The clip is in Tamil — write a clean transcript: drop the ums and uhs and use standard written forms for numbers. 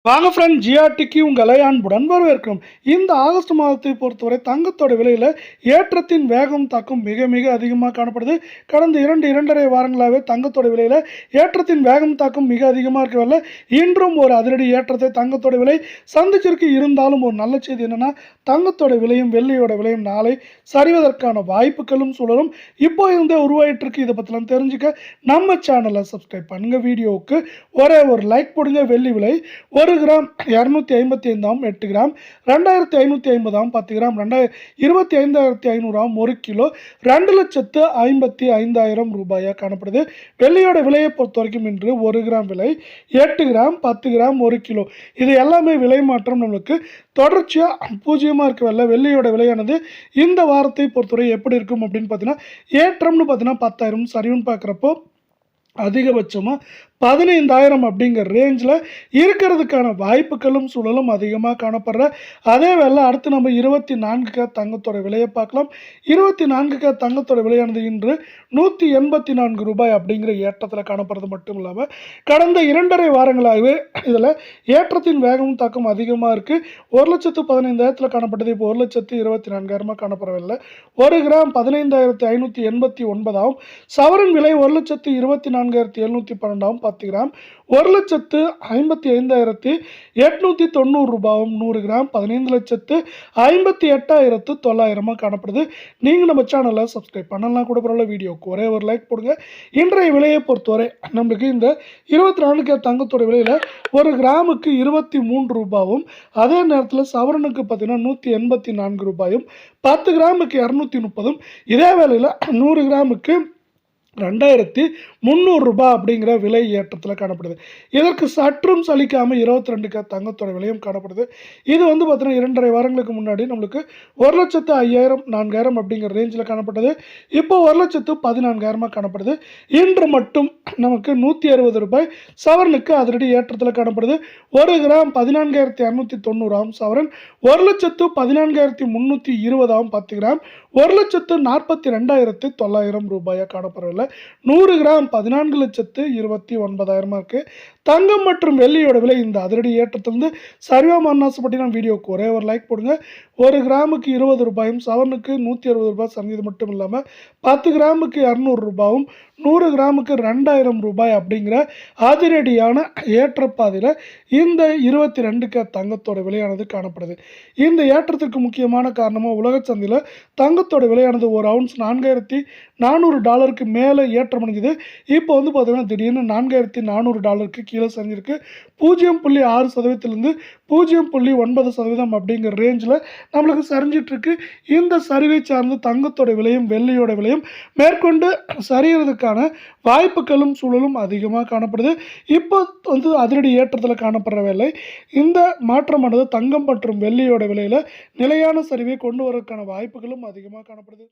வாங்க ஃப்ரெண்ட், ஜிஆர்டிக்கு உங்களை அன்புடன் வரவேற்கிறோம். இந்த ஆகஸ்ட் மாதத்தை பொறுத்தவரை தங்கத்தோட விலையில் ஏற்றத்தின் வேகம் தாக்கம் மிக மிக அதிகமாக காணப்படுது. கடந்த 2-2.5 வாரங்களாகவே தங்கத்தோட விலையில் ஏற்றத்தின் வேகம் தாக்கம் மிக அதிகமாக இருக்கவில்லை. இன்றும் ஒரு அதிரடி ஏற்றத்தை தங்கத்தோட விலை சந்திச்சிருக்கு. இருந்தாலும் ஒரு நல்ல செய்தி என்னென்னா, தங்கத்தோட விலையும் வெள்ளியோட விலையும் நாளை சரிவதற்கான வாய்ப்புகளும் சூழலும் இப்போ இருந்தே உருவாயிட்டு இருக்கு. இதை பற்றிலாம் தெரிஞ்சுக்க நம்ம சேனலை சப்ஸ்கிரைப் பண்ணுங்கள். வீடியோவுக்கு ஒரே ஒரு லைக் போடுங்க. வெள்ளி விலை 1 கிராம் 255 8 கிராம் 2550 10 கிராம் 25,500 1 கிலோ 2,55,000 ரூபாயாக காணப்படுது. வெள்ளியோட விலையை பொறுத்த வரைக்கும் இன்று 1 கிராம் விலை 8 கிராம் 10 கிராம் 1 கிலோ இது எல்லாமே விலை மாற்றம் நம்மளுக்கு தொடர்ச்சியாக பூஜ்ஜியமாக இருக்கவில்லை. வெள்ளியோட விலையானது இந்த வாரத்தை பொறுத்தவரை எப்படி இருக்கும் அப்படின்னு பார்த்தீங்கன்னா, ஏற்றம்னு பார்த்தீங்கன்னா 10,000, சரிவுன்னு பார்க்குறப்போ அதிகபட்சமாக 15,000 அப்படிங்கிற ரேஞ்சில் இருக்கிறதுக்கான வாய்ப்புகளும் சூழலும் அதிகமாக காணப்படுற அதே வேளை அடுத்து நம்ம 24K தங்கத்தோட விலையை பார்க்கலாம். 24K தங்கத்தோட விலையானது இன்று 184 ரூபாய் அப்படிங்கிற ஏற்றத்தில் காணப்படுறது மட்டும் இல்லாமல் கடந்த 2.5 வாரங்களாகவே இதில் ஏற்றத்தின் வேகமும் தாக்கம் அதிகமாக இருக்குது. 1,15,000 காணப்பட்டது இப்போ 1,24,000 காணப்படவில்லை. 1 கிராம் 15,589 சவரன் விலை 1,24,712 10 கிராம் 1,55,890 ரூபாயும் 100 கிராம் 15,58,900 காணப்படுது. நீங்கள் நம்ம சேனலை சப்ஸ்கிரைப் பண்ணலாம் கூட பரவாயில்ல. வீடியோக்கு ஒரே ஒரு லைக் போடுங்க. இன்றைய விலையை பொறுத்தவரை நம்மளுக்கு இந்த 24K தங்கத்தோட விலையில் 1 கிராமுக்கு 23 ரூபாயும், அதே நேரத்தில் சவரனுக்கு பார்த்தீங்கன்னா 184 ரூபாயும், 10 கிராமுக்கு 230, இதே வேளையில் 100 கிராமுக்கு 2,300 ரூபாய் அப்படிங்கிற விலை ஏற்றத்தில் காணப்படுது. இதற்கு சற்றும் சலிக்காமல் 22K தங்கத்தோட விலையும் காணப்படுது. இது வந்து பார்த்தீங்கன்னா 2.5 வாரங்களுக்கு முன்னாடி நம்மளுக்கு 1,05,000 4,000 அப்படிங்கிற ரேஞ்சில் காணப்பட்டது. இப்போ 1,14,000 காணப்படுது. இன்று மட்டும் நமக்கு 160 ரூபாய் சவரனுக்கு அதிரடி ஏற்றத்தில் காணப்படுது. 1 கிராம் 14,290 சவரன் 1,14,320 10 கிராம் 1,42,900 ரூபாயாக காணப்படவில்லை. 100 கிராம் 14,29,000 இருக்கு. தங்கம் மற்றும் வெள்ளியோட விலை இந்த அதிரடி ஏற்றத்திலிருந்து சரிவாக ஆசைப்பட்டீங்கன்னா வீடியோக்கு ஒரே ஒரு லைக் போடுங்க. 1 கிராமுக்கு 20 ரூபாயும் சவரனுக்கு 160 ரூபாய் சங்கீதம் மட்டும் இல்லாமல் 10 கிராமுக்கு 200 ரூபாயும் 100 கிராமுக்கு 2,000 ரூபாய் அப்படிங்கிற அதிரடியான ஏற்றப்பாதையில் இந்த 22K தங்கத்தோட விலையானது காணப்படுது. இந்த ஏற்றத்திற்கு முக்கியமான காரணமாக உலக சந்தையில் தங்கத்தோட விலையானது ஒரு அவுன்ஸ் $4,400 மேலே ஏற்றம் அடைஞ்சுது. இப்போ வந்து பார்த்தீங்கன்னா திடீர்னு $4,400 கீழே சரிஞ்சிருக்கு. 0.6%லேருந்து 0.9% அப்படிங்கிற ரேஞ்சில் நம்மளுக்கு சரிஞ்சிட்ருக்கு. இந்த சரிவை சார்ந்து தங்கத்தோட விலையும் வெள்ளியோட விலையும் மேற்கொண்டு சரிகிறதுக்கான வாய்ப்புகளும் சூழலும் அதிகமாக காணப்படுது. இப்போ வந்து அதிரடி ஏற்றத்தில் காணப்படுற வேலை இந்த மாற்றமானது தங்கம் மற்றும் வெள்ளியோட விலையில் நிலையான சரிவை கொண்டு வரதுக்கான வாய்ப்புகளும் அதிகமாக காணப்படுது.